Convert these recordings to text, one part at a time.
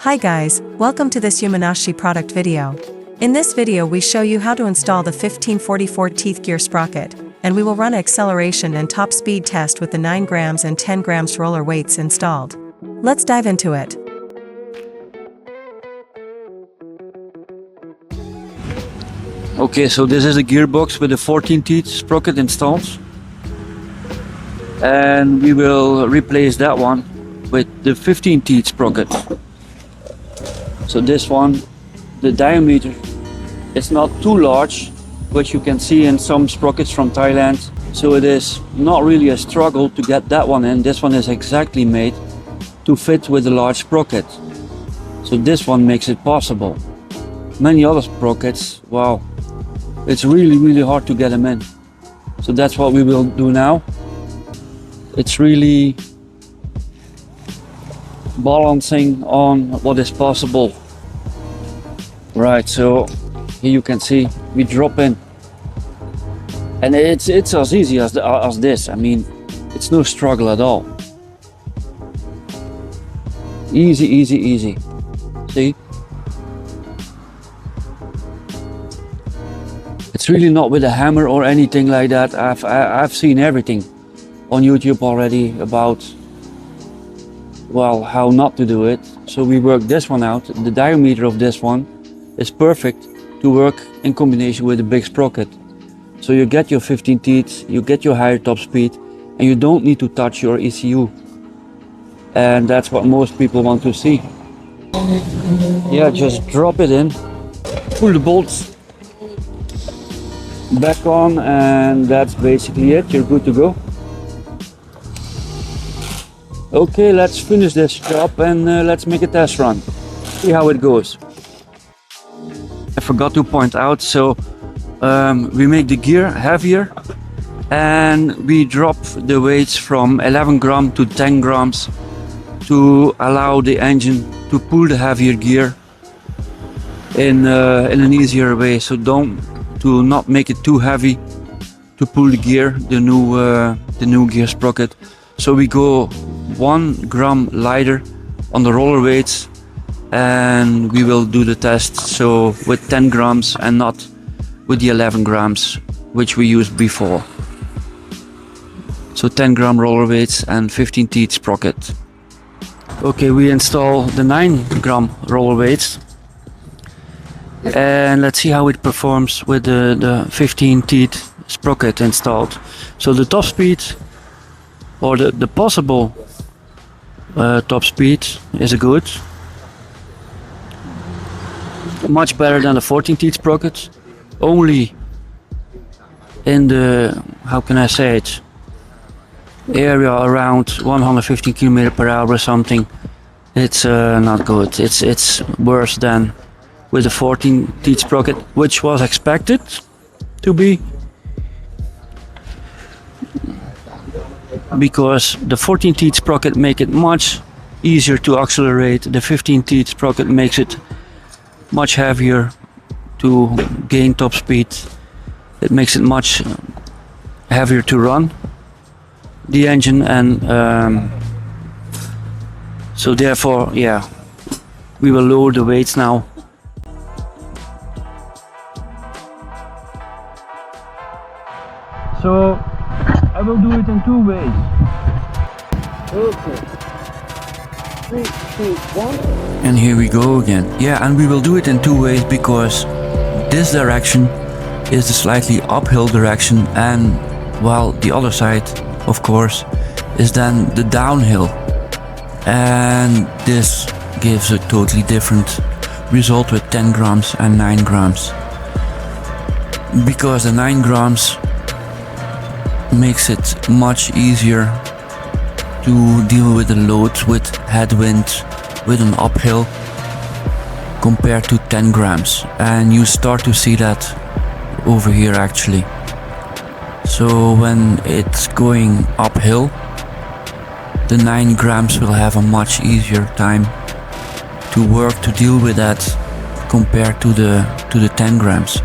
Hi guys, welcome to this Yamanashi product video. In this video we show you how to install the 1544 teeth gear sprocket, and we will run an acceleration and top speed test with the 9 grams and 10 grams roller weights installed. Let's dive into it. Okay, so this is a gearbox with a 14 teeth sprocket installed. And we will replace that one with the 15 teeth sprocket. So this one, the diameter is not too large, which you can see in some sprockets from Thailand. So it is not really a struggle to get that one in. This one is exactly made to fit with a large sprocket. So this one makes it possible. Many other sprockets, wow, it's really hard to get them in. So that's what we will do now. It's really balancing on what is possible. Right, so here you can see we drop in, and it's as easy as this. I mean, it's no struggle at all. Easy. See? It's really not with a hammer or anything like that. I've seen everything on YouTube already about, well, how not to do it. So we worked this one out. The diameter of this one is perfect to work in combination with a big sprocket. So you get your 15 teeth, you get your higher top speed, and you don't need to touch your ECU. And that's what most people want to see. Yeah, just drop it in, pull the bolts back on, and that's basically it. You're good to go. Okay, let's finish this job and let's make a test run. See how it goes. I forgot to point out, so we make the gear heavier and we drop the weights from 11 grams to 10 grams to allow the engine to pull the heavier gear in an easier way. So to not make it too heavy to pull the gear, the new gear sprocket. So we go 1 gram lighter on the roller weights, and we will do the test so with 10 grams and not with the 11 grams which we used before. So 10 gram roller weights and 15 teeth sprocket. Okay, we install the 9 gram roller weights and let's see how it performs with the 15 teeth sprocket installed. So the top speed, or the possible top speed, is good. Much better than the 14 teeth sprocket. Only in the, how can I say it, area around 115 km per hour or something, it's not good. It's worse than with the 14 teeth sprocket, which was expected to be, because the 14 teeth sprocket make it much easier to accelerate. The 15 teeth sprocket makes it much heavier to gain top speed. It makes it much heavier to run the engine, and so therefore, yeah, we will lower the weights now. So I will do it in 2 ways. Okay. 3, 2, 1. And here we go again. Yeah, and we will do it in 2 ways because this direction is the slightly uphill direction, and while the other side, of course, is then the downhill. And this gives a totally different result with 10 grams and 9 grams. Because the 9 grams makes it much easier to deal with the loads with headwind, with an uphill, compared to 10 grams. And you start to see that over here actually. So when it's going uphill, the 9 grams will have a much easier time to work to deal with that compared to the 10 grams.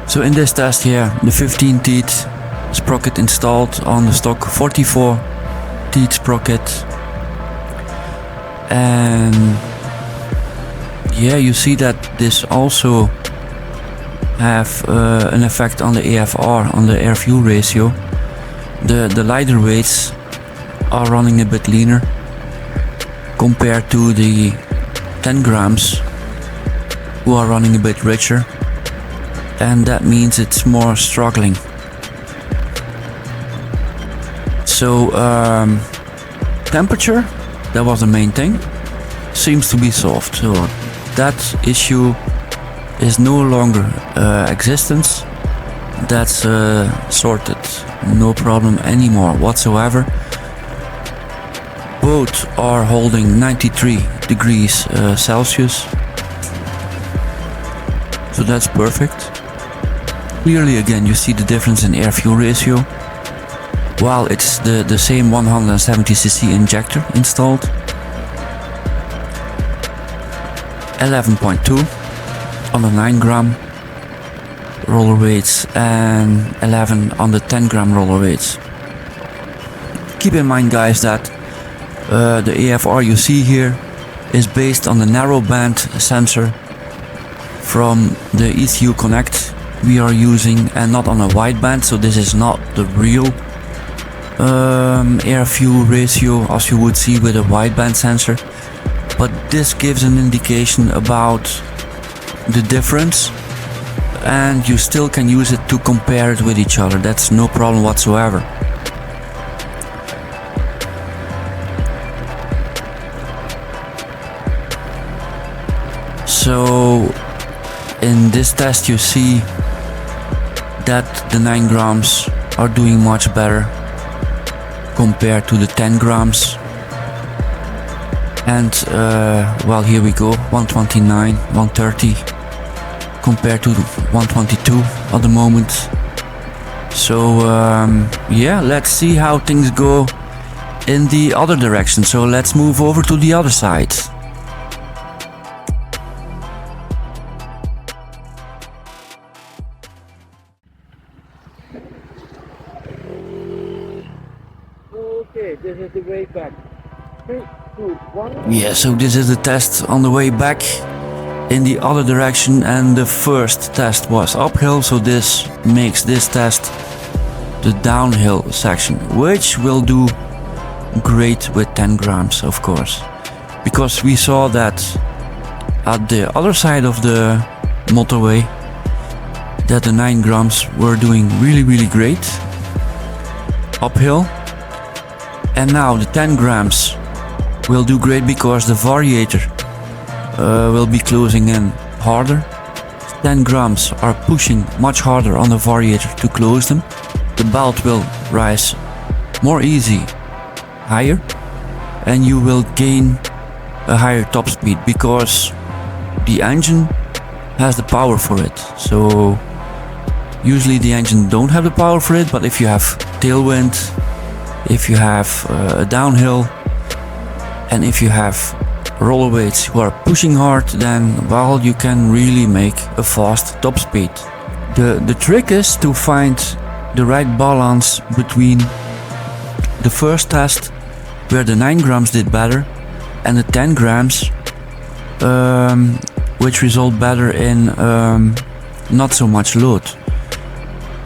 So in this test here, the 15 teeth sprocket installed on the stock 44 teeth sprocket And yeah, you see that this also have an effect on the AFR, on the air fuel ratio. The lighter weights are running a bit leaner compared to the 10 grams who are running a bit richer, and that means it's more struggling. So temperature, that was the main thing, seems to be solved. So that issue is no longer existence. That's sorted, no problem anymore whatsoever. Both are holding 93 degrees Celsius, so that's perfect. Clearly again you see the difference in air fuel ratio. While it's the same 170cc injector installed. 11.2 on the 9 gram roller weights and 11 on the 10 gram roller weights. Keep in mind guys that the AFR you see here is based on the narrow band sensor from the ECU Connect we are using, and not on a wide band, so this is not the real air fuel ratio as you would see with a wideband sensor, but this gives an indication about the difference, and you still can use it to compare it with each other. That's no problem whatsoever. So in this test you see that the 9 grams are doing much better compared to the 10 grams. And well, here we go, 129, 130 compared to 122 at the moment. So yeah, let's see how things go in the other direction. So let's move over to the other side. Okay, this is the way back. 3, 2, 1. Yeah, so this is the test on the way back in the other direction, and the first test was uphill, so this makes this test the downhill section, which will do great with 10 grams, of course, because we saw that at the other side of the motorway that the 9 grams were doing really great uphill. And now the 10 grams will do great because the variator will be closing in harder. 10 grams are pushing much harder on the variator to close them. The belt will rise more easy higher, and you will gain a higher top speed because the engine has the power for it. So usually the engine don't have the power for it, but if you have tailwind, if you have a downhill, and if you have roller weights who are pushing hard, then well, you can really make a fast top speed. The trick is to find the right balance between the first test where the 9 grams did better and the 10 grams which result better in not so much load.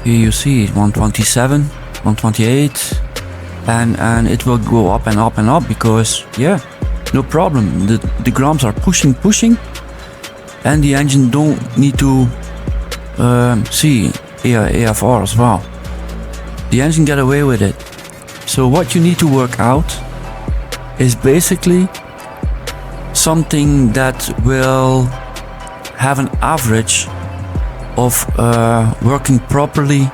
Here you see 127, 128, and it will go up and up and up because yeah, no problem, the grams are pushing, and the engine don't need to see AFR as well. The engine get away with it. So what you need to work out is basically something that will have an average of working properly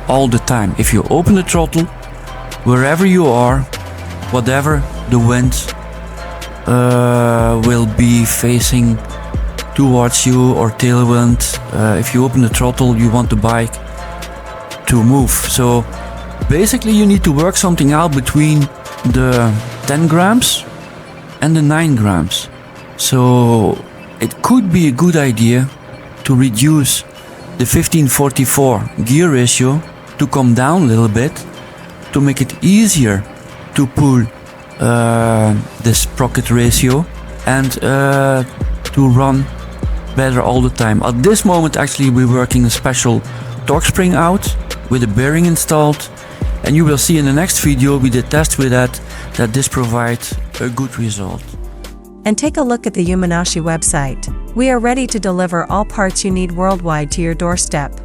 all the time. If you open the throttle, wherever you are, whatever the wind will be facing towards you or tailwind, if you open the throttle, you want the bike to move. So basically you need to work something out between the 10 grams and the 9 grams. So it could be a good idea to reduce the 1544 gear ratio to come down a little bit, to make it easier to pull the sprocket ratio and to run better all the time. At this moment actually we're working a special torque spring out with a bearing installed, and you will see in the next video we did test with that this provides a good result. And take a look at the Yamanashi website. We are ready to deliver all parts you need worldwide to your doorstep.